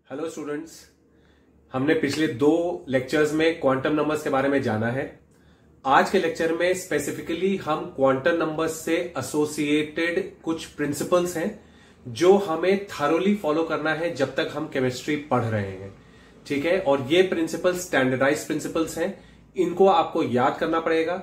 Hello students, हमने पिछले 2 lectures में क्वांटम नंबर्स के बारे में जाना है। आज के लेक्चर में स्पेसिफिकली हम क्वांटम नंबर्स से एसोसिएटेड कुछ प्रिंसिपल्स हैं जो हमें थरोली फॉलो करना है जब तक हम केमिस्ट्री पढ़ रहे हैं। ठीक है, और ये प्रिंसिपल्स स्टैंडर्डाइज प्रिंसिपल्स हैं, इनको आपको याद करना पड़ेगा।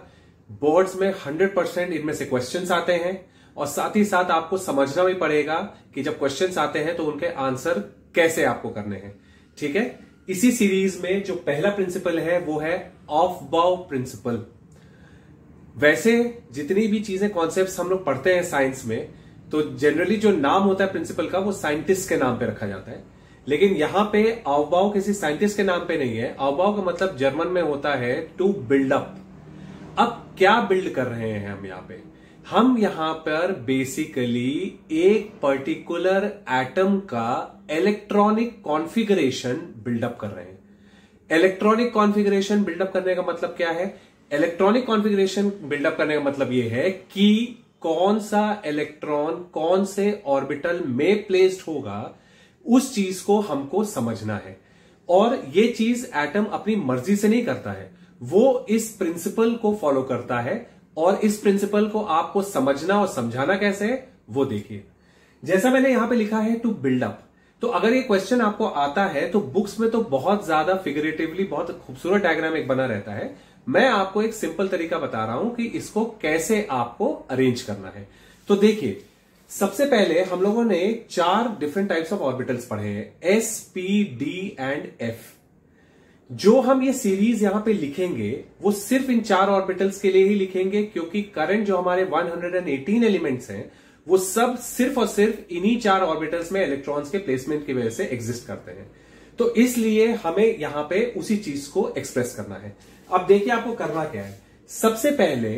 बोर्ड्स में 100% इनमें से क्वेश्चंस आते हैं और साथ ही साथ आपको समझना भी पड़ेगा कि जब क्वेश्चंस आते हैं तो उनके आंसर कैसे आपको करने हैं। ठीक है, इसी सीरीज में जो पहला प्रिंसिपल है वो है ऑफ बाउ प्रिंसिपल। वैसे जितनी भी चीजें कॉन्सेप्ट्स हम लोग पढ़ते हैं साइंस में, तो जनरली जो नाम होता है प्रिंसिपल का वो साइंटिस्ट के नाम पे रखा जाता है, लेकिन यहां पे ऑफबाउ किसी साइंटिस्ट के नाम पे नहीं है। ऑफबाउ का मतलब जर्मन में होता है टू बिल्ड अप। अब क्या बिल्ड कर रहे हैं हम यहां पे? हम यहां पर बेसिकली एक पर्टिकुलर एटम का इलेक्ट्रॉनिक कॉन्फ़िगरेशन बिल्डअप कर रहे हैं। इलेक्ट्रॉनिक कॉन्फ़िगरेशन बिल्डअप करने का मतलब क्या है? इलेक्ट्रॉनिक कॉन्फ़िगरेशन बिल्डअप करने का मतलब यह है कि कौन सा इलेक्ट्रॉन कौन से ऑर्बिटल में प्लेस्ड होगा, उस चीज को हमको समझना है। और ये चीज एटम अपनी मर्जी से नहीं करता है, वो इस प्रिंसिपल को फॉलो करता है। और इस प्रिंसिपल को आपको समझना और समझाना कैसे है वो देखिए। जैसा मैंने यहां पे लिखा है टू बिल्ड अप, तो अगर ये क्वेश्चन आपको आता है तो बुक्स में तो बहुत ज्यादा फिगरेटिवली बहुत खूबसूरत डायग्राम एक बना रहता है। मैं आपको एक सिंपल तरीका बता रहा हूं कि इसको कैसे आपको अरेंज करना है। तो देखिए, सबसे पहले हम लोगों ने 4 डिफरेंट टाइप्स ऑफ ऑर्बिटल्स पढ़े हैं, S, P, D and F. जो हम ये सीरीज यहां पे लिखेंगे वो सिर्फ इन 4 ऑर्बिटल्स के लिए ही लिखेंगे, क्योंकि करंट जो हमारे 118 एलिमेंट्स हैं वो सब सिर्फ और सिर्फ इन्हीं 4 ऑर्बिटल्स में इलेक्ट्रॉन्स के प्लेसमेंट की वजह से एग्जिस्ट करते हैं। तो इसलिए हमें यहां पे उसी चीज को एक्सप्रेस करना है। अब देखिए आपको करना क्या है। सबसे पहले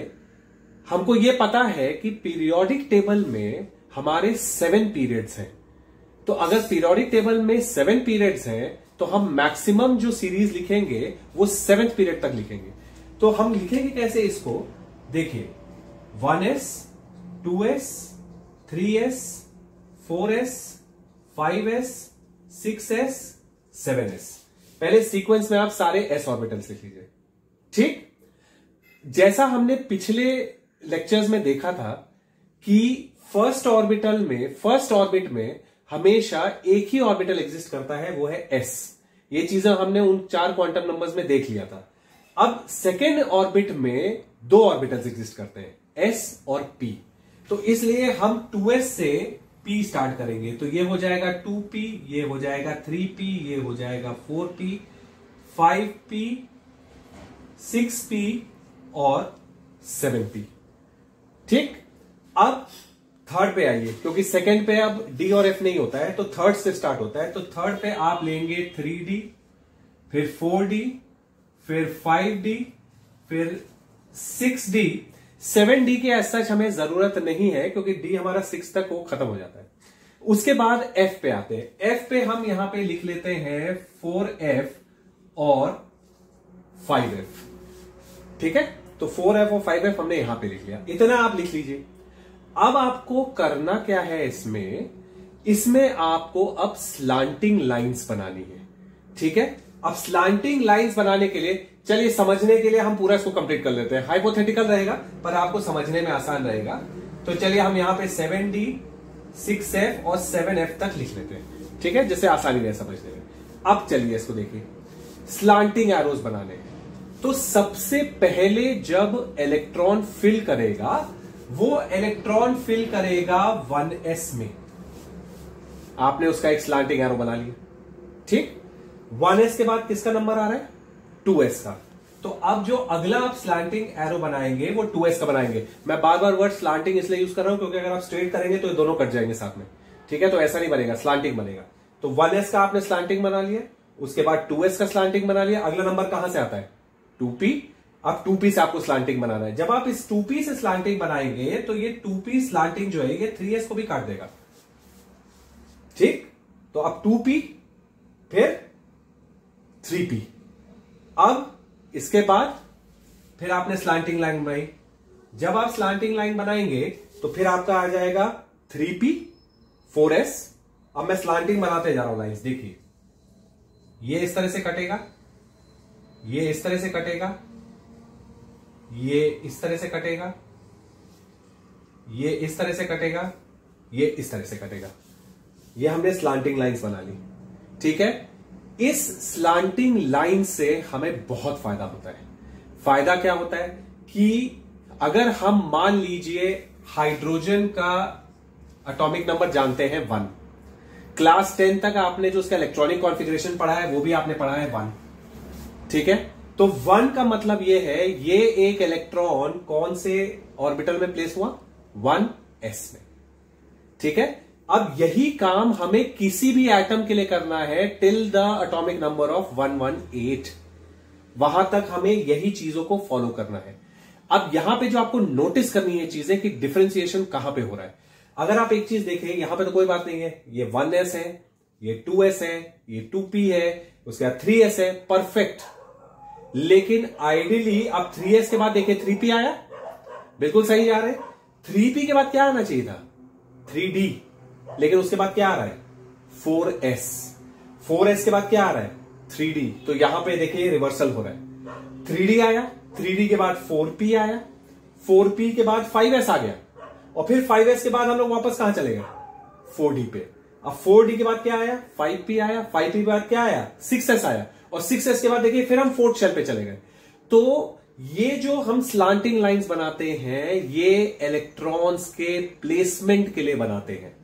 हमको यह पता है कि पीरियोडिक टेबल में हमारे 7 पीरियड्स हैं। तो अगर पीरियोडिक टेबल में 7 पीरियड्स हैं तो हम मैक्सिमम जो सीरीज लिखेंगे वो 7th पीरियड तक लिखेंगे। तो हम लिखेंगे कैसे इसको? देखिए, 1s, 2s, 3s, 4s, 5s, 6s, 7s। पहले सीक्वेंस में आप सारे s ऑर्बिटल्स लिख लीजिए। ठीक, जैसा हमने पिछले लेक्चर्स में देखा था कि फर्स्ट ऑर्बिट में हमेशा एक ही ऑर्बिटल एग्जिस्ट करता है, वो है s। ये चीजें हमने उन 4 क्वांटम नंबर्स में देख लिया था। अब सेकेंड ऑर्बिट में 2 ऑर्बिटल्स एग्जिस्ट करते हैं, s और p। तो इसलिए हम 2s से p स्टार्ट करेंगे। तो ये हो जाएगा 2p, ये हो जाएगा 3p, ये हो जाएगा 4p, 5p, 6p और 7p। ठीक, अब थर्ड पे आइए, क्योंकि सेकंड पे अब डी और एफ नहीं होता है तो थर्ड से स्टार्ट होता है। तो थर्ड पे आप लेंगे 3d, फिर 4d, फिर 5d, फिर 6d। 7d के ऐसा हमें जरूरत नहीं है क्योंकि डी हमारा 6 तक वो खत्म हो जाता है। उसके बाद एफ पे आते हैं। एफ पे हम यहां पे लिख लेते हैं 4f और 5f। ठीक है, तो 4f और 5f हमने यहां पे लिख लिया। इतना आप लिख लीजिए। अब आपको करना क्या है इसमें आपको अब स्लांटिंग लाइंस बनानी है। ठीक है, अब स्लांटिंग लाइंस बनाने के लिए चलिए समझने के लिए हम पूरा इसको कंप्लीट कर लेते हैं। हाइपोथेटिकल रहेगा पर आपको समझने में आसान रहेगा। तो चलिए हम यहां पे 7d, 6f और 7f तक लिख लेते हैं। ठीक है, जिससे आसानी रहे समझने में। अब चलिए इसको देखिए, स्लांटिंग एरोज बनाने हैं। तो सबसे पहले जब इलेक्ट्रॉन फिल करेगा वो इलेक्ट्रॉन फिल करेगा 1s में। आपने उसका एक स्लांटिंग एरो बना लिया। ठीक, 1s के बाद किसका नंबर आ रहा है? 2s का। तो अब जो अगला आप स्लांटिंग एरो बनाएंगे वो 2s का बनाएंगे। मैं बार बार वर्ड स्लांटिंग इसलिए यूज कर रहा हूं क्योंकि अगर आप स्ट्रेट करेंगे तो ये दोनों कट जाएंगे साथ में। ठीक है, तो ऐसा नहीं बनेगा, स्लांटिंग बनेगा। तो 1s का आपने स्लांटिंग बना लिया, उसके बाद 2s का स्लांटिंग बना लिया। अगला नंबर कहां से आता है? 2p। अब 2p से आपको स्लांटिंग बनाना है। जब आप इस 2p से स्लांटिंग बनाएंगे तो ये 2p स्लांटिंग जो है ये 3s को भी काट देगा। ठीक, तो अब 2p फिर 3p। अब इसके बाद फिर आपने स्लांटिंग लाइन बनाई। जब आप स्लांटिंग लाइन बनाएंगे तो फिर आपका आ जाएगा 3p, 4s। अब मैं स्लांटिंग बनाते जा रहा हूं लाइन्स, देखिए ये इस तरह से कटेगा, ये इस तरह से कटेगा, ये इस तरह से कटेगा, ये इस तरह से कटेगा, ये इस तरह से कटेगा। ये हमने स्लांटिंग लाइंस बना ली, ठीक है। इस स्लांटिंग लाइन से हमें बहुत फायदा होता है। फायदा क्या होता है कि अगर हम मान लीजिए हाइड्रोजन का एटॉमिक नंबर जानते हैं 1, क्लास 10 तक आपने जो उसका इलेक्ट्रॉनिक कॉन्फ़िगरेशन पढ़ा है वो भी आपने पढ़ा है 1, ठीक है। तो 1 का मतलब ये है, ये एक इलेक्ट्रॉन कौन से ऑर्बिटल में प्लेस हुआ, 1s में, ठीक है। अब यही काम हमें किसी भी एटम के लिए करना है till the atomic number of 118, वहां तक हमें यही चीजों को फॉलो करना है। अब यहां पे जो आपको नोटिस करनी है चीजें कि डिफरेंशिएशन कहां पे हो रहा है। अगर आप एक चीज देखें, यहां पे तो कोई बात नहीं है, ये 1s है, ये 2s है, ये 2p है, उसके बाद 3s है, परफेक्ट। लेकिन आइडियली अब 3s के बाद देखिए 3p आया, बिल्कुल सही जा रहे हैं। 3p के बाद क्या आना चाहिए था, 3d, लेकिन उसके बाद क्या आ रहा है, 4s। 4s के बाद क्या आ रहा है, 3d। तो यहां पे देखिए रिवर्सल हो रहा है, 3d आया, 3d के बाद 4p आया, 4p के बाद 5s आ गया, और फिर 5s के बाद हम लोग वापस कहां चले गए, 4d पे। अब 4d के बाद क्या आया, 5p आया, 5p के बाद क्या आया, 6s आया, और 6s के बाद देखिए फिर हम 4th शेल पे चले गए। तो ये जो हम स्लांटिंग लाइंस बनाते हैं, ये इलेक्ट्रॉन्स के प्लेसमेंट के लिए बनाते हैं।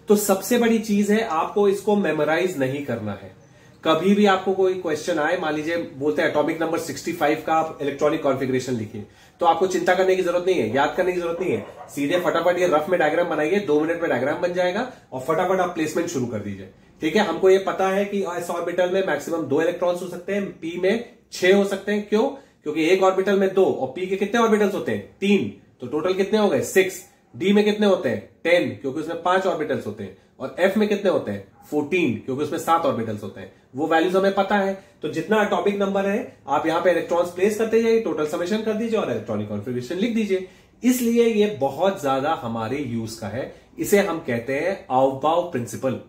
तो सबसे बड़ी चीज है, आपको इसको मेमोराइज नहीं करना है। कभी भी आपको कोई क्वेश्चन आए, मान लीजिए बोलते हैं एटॉमिक नंबर 65 का आप इलेक्ट्रॉनिक कॉन्फ़िगरेशन लिखिए, तो आपको चिंता करने की जरूरत नहीं है, याद करने की जरूरत नहीं है। सीधे फटाफट ये रफ में डायग्राम बनाइए, 2 मिनट में डायग्राम बन जाएगा, और फटाफट आप प्लेसमेंट शुरू कर दीजिए, ठीक है। हमको ये पता है कि एस ऑर्बिटल में मैक्सिमम 2 इलेक्ट्रॉन्स हो सकते हैं, पी में 6 हो सकते हैं। क्यों, क्योंकि एक ऑर्बिटल में 2, और पी के कितने ऑर्बिटल्स होते हैं, 3, तो टोटल कितने हो गए, 6। डी में कितने होते हैं, 10, क्योंकि उसमें 5 ऑर्बिटल्स होते हैं। और एफ में कितने होते हैं, 14, क्योंकि उसमें 7 ऑर्बिटल्स होते हैं। वो वैल्यूज हमें पता है। तो जितना एटॉमिक नंबर है आप यहां पे इलेक्ट्रॉन्स प्लेस करते जाइए, टोटल समेशन कर दीजिए और इलेक्ट्रॉनिक कॉन्फ़िगरेशन लिख दीजिए। इसलिए ये बहुत ज्यादा हमारे यूज का है। इसे हम कहते हैं aufbau प्रिंसिपल।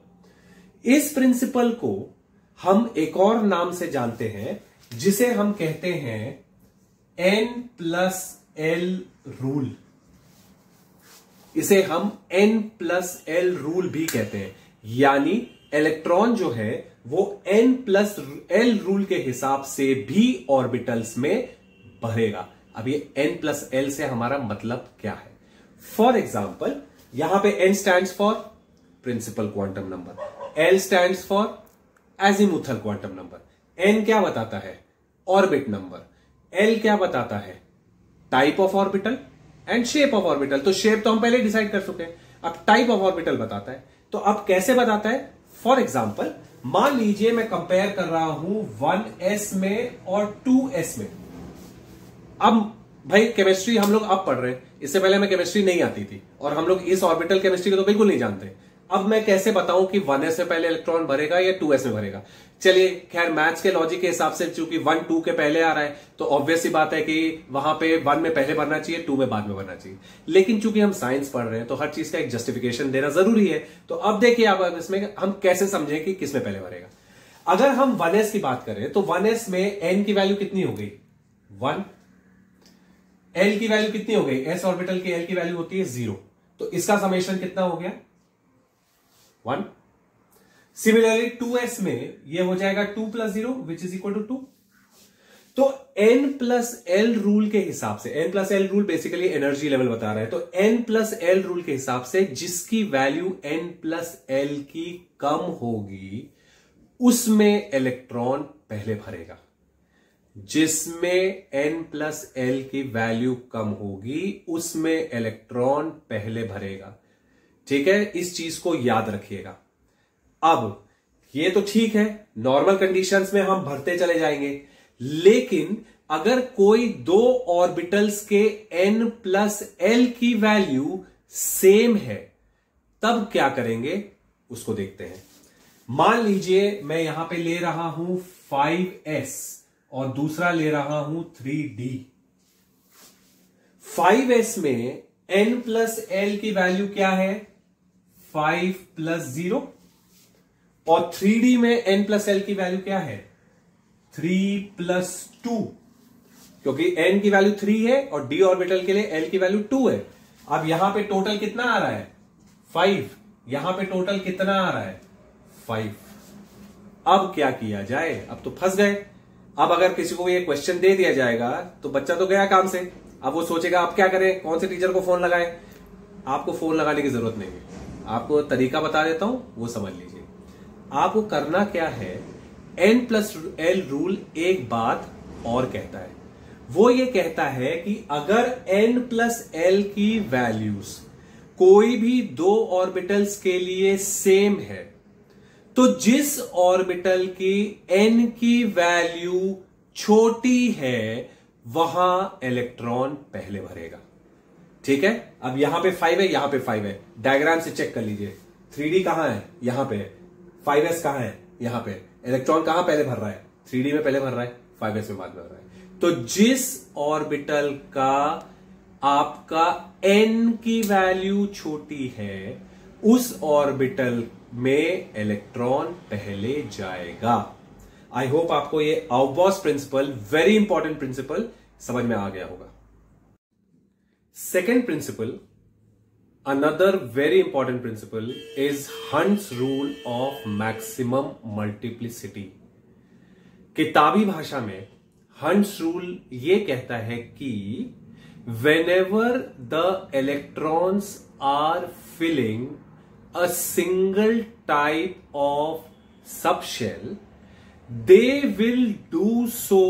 इस प्रिंसिपल को हम एक और नाम से जानते हैं, जिसे हम कहते हैं N+L रूल। इसे हम N+L रूल भी कहते हैं, यानी इलेक्ट्रॉन जो है वो N+L रूल के हिसाब से भी ऑर्बिटल्स में बढ़ेगा। अब ये N+L से हमारा मतलब क्या है। फॉर एग्जाम्पल, यहां पे N stands for principal quantum number, L stands for azimuthal quantum number. N क्या बताता है, ऑर्बिट नंबर। L क्या बताता है, type of orbital and shape of orbital. तो शेप तो हम पहले डिसाइड कर चुके हैं, अब टाइप ऑफ ऑर्बिटल बताता है। तो अब कैसे बताता है, फॉर एग्जाम्पल मान लीजिए मैं कंपेयर कर रहा हूं 1s में और 2s में। अब भाई केमिस्ट्री हम लोग अब पढ़ रहे हैं, इससे पहले हमें केमिस्ट्री नहीं आती थी, और हम लोग इस ऑर्बिटल केमिस्ट्री को तो बिल्कुल नहीं जानते। अब मैं कैसे बताऊं कि 1s में पहले इलेक्ट्रॉन भरेगा या 2s में भरेगा। चलिए खैर, मैथ्स के लॉजिक के हिसाब से चूंकि 1 2 के पहले आ रहा है, तो ऑब्वियस सी बात है कि वहां पे 1 में पहले भरना चाहिए, 2 में बाद में भरना चाहिए। लेकिन चूंकि हम साइंस पढ़ रहे हैं तो हर चीज का एक जस्टिफिकेशन देना जरूरी है। तो अब देखिए, अब इसमें हम कैसे समझें कि किसमें पहले भरेगा। अगर हम 1s की बात करें तो 1s में n की वैल्यू कितनी हो गई, 1। l की वैल्यू कितनी हो गई, s ऑर्बिटल की l की वैल्यू होती है 0, तो इसका समेशन कितना हो गया, 1। सिमिलरली 2s में ये हो जाएगा 2 + 0 विच इज इक्वल टू 2। तो N+L रूल के हिसाब से, N+L rule basically energy level बता रहा है, तो N+L रूल के हिसाब से जिसकी वैल्यू N+L की कम होगी उसमें इलेक्ट्रॉन पहले भरेगा। जिसमें N+L की वैल्यू कम होगी उसमें इलेक्ट्रॉन पहले भरेगा, ठीक है। इस चीज को याद रखिएगा। अब ये तो ठीक है, नॉर्मल कंडीशंस में हम भरते चले जाएंगे, लेकिन अगर कोई 2 ऑर्बिटल्स के N+L की वैल्यू सेम है तब क्या करेंगे उसको देखते हैं। मान लीजिए मैं यहां पे ले रहा हूं 5s और दूसरा ले रहा हूं 3d। 5s में N+L की वैल्यू क्या है, 5 + 0, और 3D में n प्लस एल की वैल्यू क्या है? 3+2, क्योंकि n की वैल्यू 3 है और d ऑर्बिटल के लिए l की वैल्यू 2 है। अब यहां पे टोटल कितना आ रहा है? 5। यहां पे टोटल कितना आ रहा है? 5। अब क्या किया जाए? अब तो फंस गए। अब अगर किसी को ये क्वेश्चन दे दिया जाएगा तो बच्चा तो गया काम से। अब वो सोचेगा अब क्या करें, कौन से टीचर को फोन लगाए। आपको फोन लगाने की जरूरत नहीं है, आपको तरीका बता देता हूं, वो समझ लीजिए। आपको करना क्या है, n प्लस एल रूल एक बात और कहता है। वो ये कहता है कि अगर n प्लस एल की वैल्यूज कोई भी दो ऑर्बिटल्स के लिए सेम है, तो जिस ऑर्बिटल की n की वैल्यू छोटी है वहां इलेक्ट्रॉन पहले भरेगा। ठीक है, अब यहां पे 5 है, यहां पे 5 है, डायग्राम से चेक कर लीजिए। 3D कहां है? यहां पे है। 5s कहां है? यहां पे। इलेक्ट्रॉन कहां पहले भर रहा है? 3D में पहले भर रहा है, 5s में बाद में भर रहा है। तो जिस ऑर्बिटल का आपका n की वैल्यू छोटी है उस ऑर्बिटल में इलेक्ट्रॉन पहले जाएगा। आई होप आपको ये Aufbau principle, very important principle, समझ में आ गया होगा। Second principle, another very important principle is Hund's rule of maximum multiplicity. किताबी भाषा में हंट्स रूल ये कहता है कि whenever the electrons are filling a single type of subshell, they will do so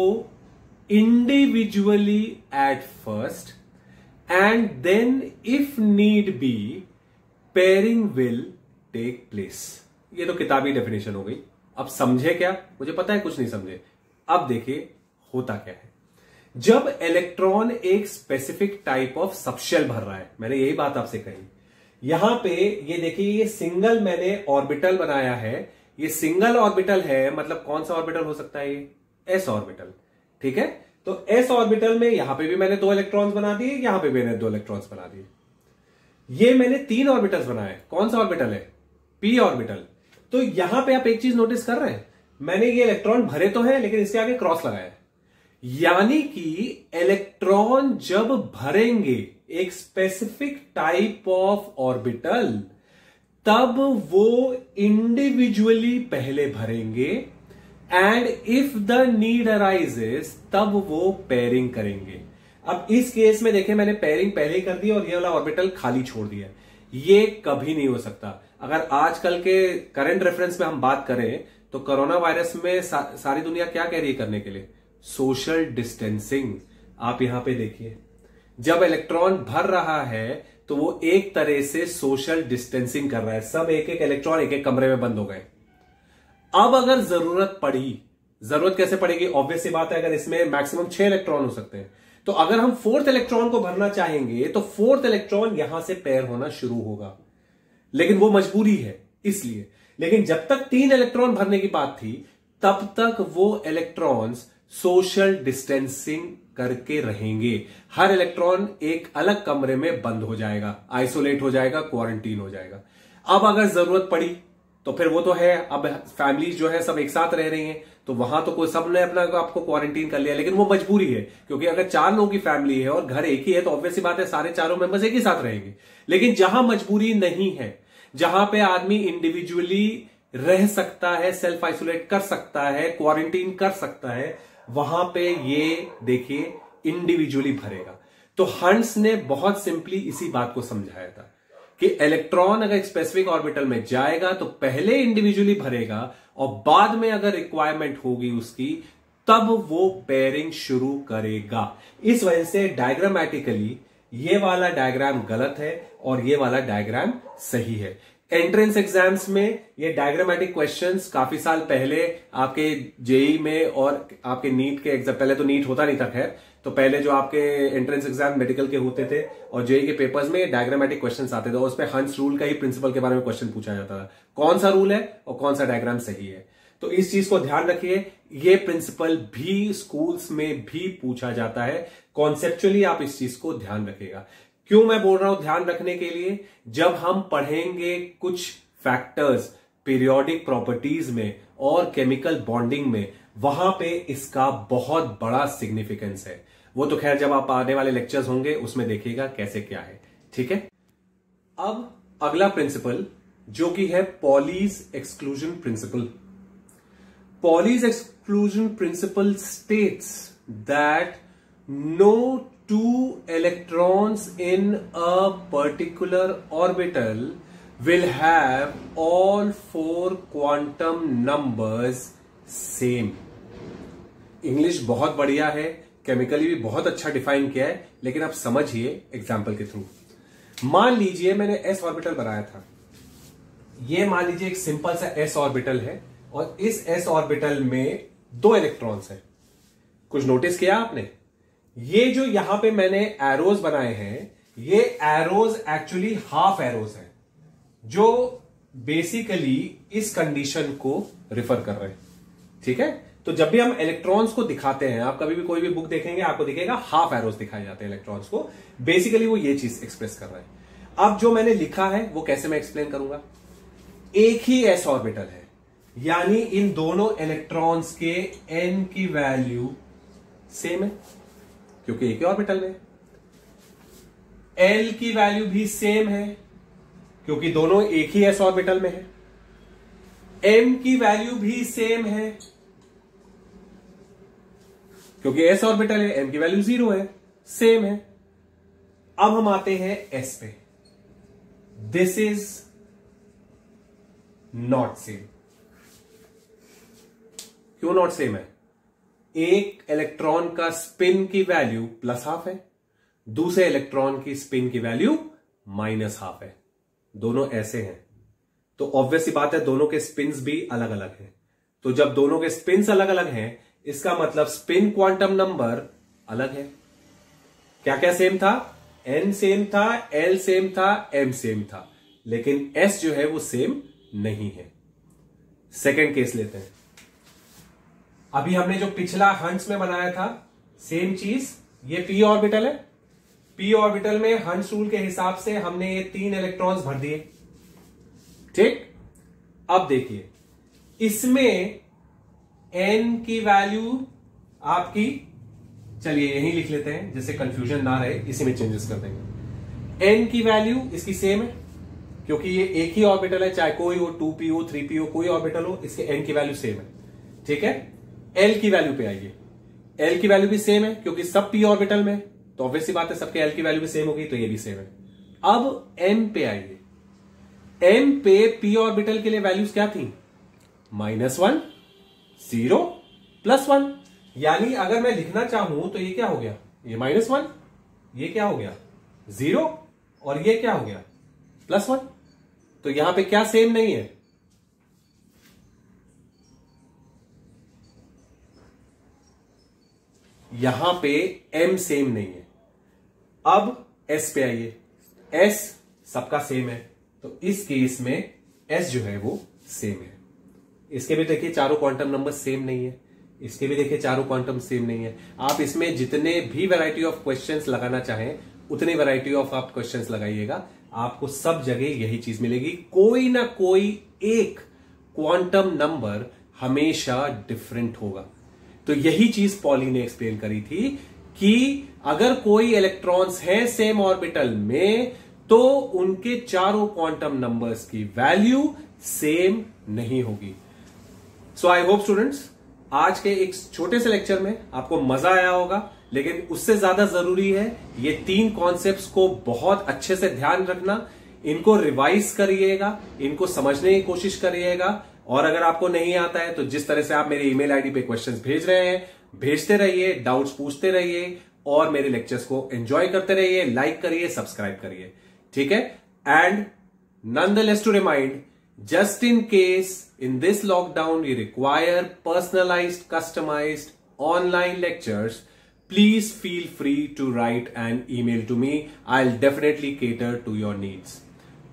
individually at first, and then if need be pairing will take place। ये तो किताबी डेफिनेशन हो गई। अब समझे क्या? मुझे पता है कुछ नहीं समझे। अब देखिए होता क्या है। जब इलेक्ट्रॉन एक स्पेसिफिक टाइप ऑफ सबशेल भर रहा है, मैंने यही बात आपसे कही। यहां पे ये देखिए, ये सिंगल मैंने ऑर्बिटल बनाया है। ये सिंगल ऑर्बिटल है, मतलब कौन सा ऑर्बिटल हो सकता है? ये एस ऑर्बिटल। ठीक है, तो एस ऑर्बिटल में यहां पे भी मैंने 2 इलेक्ट्रॉन्स बना दिए, यहां पे भी मैंने 2 इलेक्ट्रॉन्स बना दिए। ये मैंने 3 ऑर्बिटल्स बनाए। कौन सा ऑर्बिटल है? P orbital. तो यहां पे आप एक चीज नोटिस कर रहे हैं, मैंने ये इलेक्ट्रॉन भरे तो है लेकिन इसके आगे क्रॉस लगाया है। यानी कि इलेक्ट्रॉन जब भरेंगे एक स्पेसिफिक टाइप ऑफ ऑर्बिटल, तब वो इंडिविजुअली पहले भरेंगे, and if the need arises तब वो पेयरिंग करेंगे। अब इस केस में देखिए, मैंने पेयरिंग पहले ही कर दी और ये वाला ऑर्बिटल खाली छोड़ दिया। ये कभी नहीं हो सकता। अगर आजकल के करंट रेफरेंस में हम बात करें तो कोरोना वायरस में सारी दुनिया क्या कह रही है करने के लिए? Social distancing. आप यहां पे देखिए, जब इलेक्ट्रॉन भर रहा है तो वो एक तरह से सोशल डिस्टेंसिंग कर रहा है। सब एक एक इलेक्ट्रॉन एक एक कमरे में बंद हो गए। अब अगर जरूरत पड़ी, जरूरत कैसे पड़ेगी? ऑब्वियस सी बात है, अगर इसमें मैक्सिमम 6 इलेक्ट्रॉन हो सकते हैं, तो अगर हम 4th इलेक्ट्रॉन को भरना चाहेंगे तो 4th इलेक्ट्रॉन यहां से पेयर होना शुरू होगा। लेकिन वो मजबूरी है इसलिए। लेकिन जब तक 3 इलेक्ट्रॉन भरने की बात थी, तब तक वो इलेक्ट्रॉन्स सोशल डिस्टेंसिंग करके रहेंगे। हर इलेक्ट्रॉन एक अलग कमरे में बंद हो जाएगा, आइसोलेट हो जाएगा, क्वारंटीन हो जाएगा। अब अगर जरूरत पड़ी तो फिर वो तो है, अब फैमिलीज जो है सब एक साथ रह रही हैं, तो वहां तो कोई सबने अपना आपको क्वारंटीन कर लिया। लेकिन वो मजबूरी है, क्योंकि अगर 4 लोगों की फैमिली है और घर एक ही है तो ऑब्वियस सी बात है सारे चारों मेंबर्स एक ही साथ रहेंगे। लेकिन जहां मजबूरी नहीं है, जहां पे आदमी इंडिविजुअली रह सकता है, सेल्फ आइसोलेट कर सकता है, क्वारंटीन कर सकता है, वहां पे ये देखिए इंडिविजुअली भरेगा। तो हंट्स ने बहुत सिंपली इसी बात को समझाया था कि इलेक्ट्रॉन अगर एक स्पेसिफिक ऑर्बिटल में जाएगा तो पहले इंडिविजुअली भरेगा और बाद में अगर रिक्वायरमेंट होगी उसकी तब वो पेयरिंग शुरू करेगा। इस वजह से डायग्रामेटिकली ये वाला डायग्राम गलत है और ये वाला डायग्राम सही है। एंट्रेंस एग्जाम्स में ये डायग्रामेटिक क्वेश्चंस काफी साल पहले आपके जेई में और आपके नीट के एग्जाम, पहले तो नीट होता नहीं था खैर, तो पहले जो आपके एंट्रेंस एग्जाम मेडिकल के होते थे और जेई के पेपर्स में डायग्रामेटिक क्वेश्चंस आते थे और उसमें हंट्स रूल का ही प्रिंसिपल के बारे में क्वेश्चन पूछा जाता था, कौन सा रूल है और कौन सा डायग्राम सही है। तो इस चीज को ध्यान रखिए, ये प्रिंसिपल भी स्कूल्स में भी पूछा जाता है। कॉन्सेप्चुअली आप इस चीज को ध्यान रखिएगा। क्यों मैं बोल रहा हूं ध्यान रखने के लिए? जब हम पढ़ेंगे कुछ फैक्टर्स, पीरियोडिक प्रॉपर्टीज में और केमिकल बॉन्डिंग में, वहां पे इसका बहुत बड़ा सिग्निफिकेंस है। वो तो खैर जब आप आने वाले लेक्चर्स होंगे उसमें देखिएगा कैसे क्या है, ठीक है। अब अगला प्रिंसिपल जो कि है Pauli's exclusion principle. Pauli's exclusion principle states that no two electrons in a particular orbital will have all four quantum numbers same। English बहुत बढ़िया है, केमिकली भी बहुत अच्छा डिफाइन किया है, लेकिन आप समझिए एग्जाम्पल के थ्रू। मान लीजिए मैंने एस ऑर्बिटल बनाया था, ये मान लीजिए एक सिंपल सा एस ऑर्बिटल है और इस एस ऑर्बिटल में दो इलेक्ट्रॉन्स हैं। कुछ नोटिस किया आपने? ये जो यहां पे मैंने एरोज बनाए हैं, ये एरोज एक्चुअली हाफ एरोज हैं, जो बेसिकली इस कंडीशन को रिफर कर रहे हैं, ठीक है। तो जब भी हम इलेक्ट्रॉन्स को दिखाते हैं, आप कभी भी कोई भी बुक देखेंगे आपको दिखेगा हाफ एरोज दिखाए जाते हैं इलेक्ट्रॉन्स को, बेसिकली वो ये चीज एक्सप्रेस कर रहे हैं। अब जो मैंने लिखा है वो कैसे मैं एक्सप्लेन करूंगा। एक ही एस ऑर्बिटल है, यानी इन दोनों इलेक्ट्रॉन्स के एन की वैल्यू सेम है क्योंकि एक ही ऑर्बिटल में। एल की वैल्यू भी सेम है क्योंकि दोनों एक ही एस ऑर्बिटल में है। एम की वैल्यू भी सेम है क्योंकि एस ऑर्बिटल है, एम की वैल्यू 0 है, सेम है। अब हम आते हैं एस पे। This is not same. क्यों नॉट सेम है? एक इलेक्ट्रॉन का स्पिन की वैल्यू +½ है, दूसरे इलेक्ट्रॉन की स्पिन की वैल्यू -½ है। दोनों ऐसे हैं तो ऑब्वियस सी बात है दोनों के स्पिन्स भी अलग अलग हैं। तो जब दोनों के स्पिन्स अलग अलग हैं, इसका मतलब स्पिन क्वांटम नंबर अलग है। क्या क्या सेम था? n सेम था, l सेम था, m सेम था, लेकिन s जो है वो सेम नहीं है। सेकेंड केस लेते हैं। अभी हमने जो पिछला हंस में बनाया था सेम चीज, ये p ऑर्बिटल है। p ऑर्बिटल में हंस रूल के हिसाब से हमने ये 3 इलेक्ट्रॉन्स भर दिए, ठीक। अब देखिए इसमें n की वैल्यू आपकी, चलिए यहीं लिख लेते हैं जिससे कंफ्यूजन ना रहे, इसी में चेंजेस कर देंगे। n की वैल्यू इसकी सेम है क्योंकि ये एक ही ऑर्बिटल है, चाहे कोई हो 2p हो 3p हो, कोई ऑर्बिटल हो, इसके n की वैल्यू सेम है, ठीक है। l की वैल्यू पे आइए, l की वैल्यू भी सेम है क्योंकि सब p ऑर्बिटल में, तो ऑब्वियस सी बात है सबके l की वैल्यू भी सेम होगी, तो ये भी सेम है। अब m पे आइए, m पे p ऑर्बिटल के लिए वैल्यूज क्या थी? -1, 0, +1। यानी अगर मैं लिखना चाहूं तो ये क्या हो गया? ये -1, ये क्या हो गया? 0, और ये क्या हो गया? +1। तो यहां पे क्या सेम नहीं है? यहां पे m सेम नहीं है। अब s पे आइए, s सबका सेम है, तो इस केस में s जो है वो सेम है। इसके भी देखिए चारों क्वांटम नंबर सेम नहीं है, इसके भी देखिए चारों क्वांटम सेम नहीं है। आप इसमें जितने भी वैरायटी ऑफ क्वेश्चंस लगाना चाहें उतनी वैरायटी ऑफ आप क्वेश्चंस लगाइएगा, आपको सब जगह यही चीज मिलेगी। कोई ना कोई एक क्वांटम नंबर हमेशा डिफरेंट होगा। तो यही चीज पॉली ने एक्सप्लेन करी थी कि अगर कोई इलेक्ट्रॉन्स हैं सेम ऑर्बिटल में तो उनके चारों क्वांटम नंबर्स की वैल्यू सेम नहीं होगी। सो आई होप स्टूडेंट्स आज के एक छोटे से लेक्चर में आपको मजा आया होगा, लेकिन उससे ज्यादा जरूरी है ये 3 कॉन्सेप्ट्स को बहुत अच्छे से ध्यान रखना, इनको रिवाइज करिएगा, इनको समझने की कोशिश करिएगा। और अगर आपको नहीं आता है तो जिस तरह से आप मेरे ईमेल आईडी पे क्वेश्चंस भेज रहे हैं, भेजते रहिए, डाउट्स पूछते रहिए और मेरे लेक्चर्स को एंजॉय करते रहिए, लाइक करिए, सब्सक्राइब करिए, ठीक है। And nonetheless to remind, just in case in this lockdown you require personalized, customized online lectures, please feel free to write an email to me. I'll definitely cater to your needs.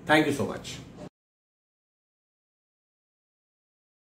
Thank you so much.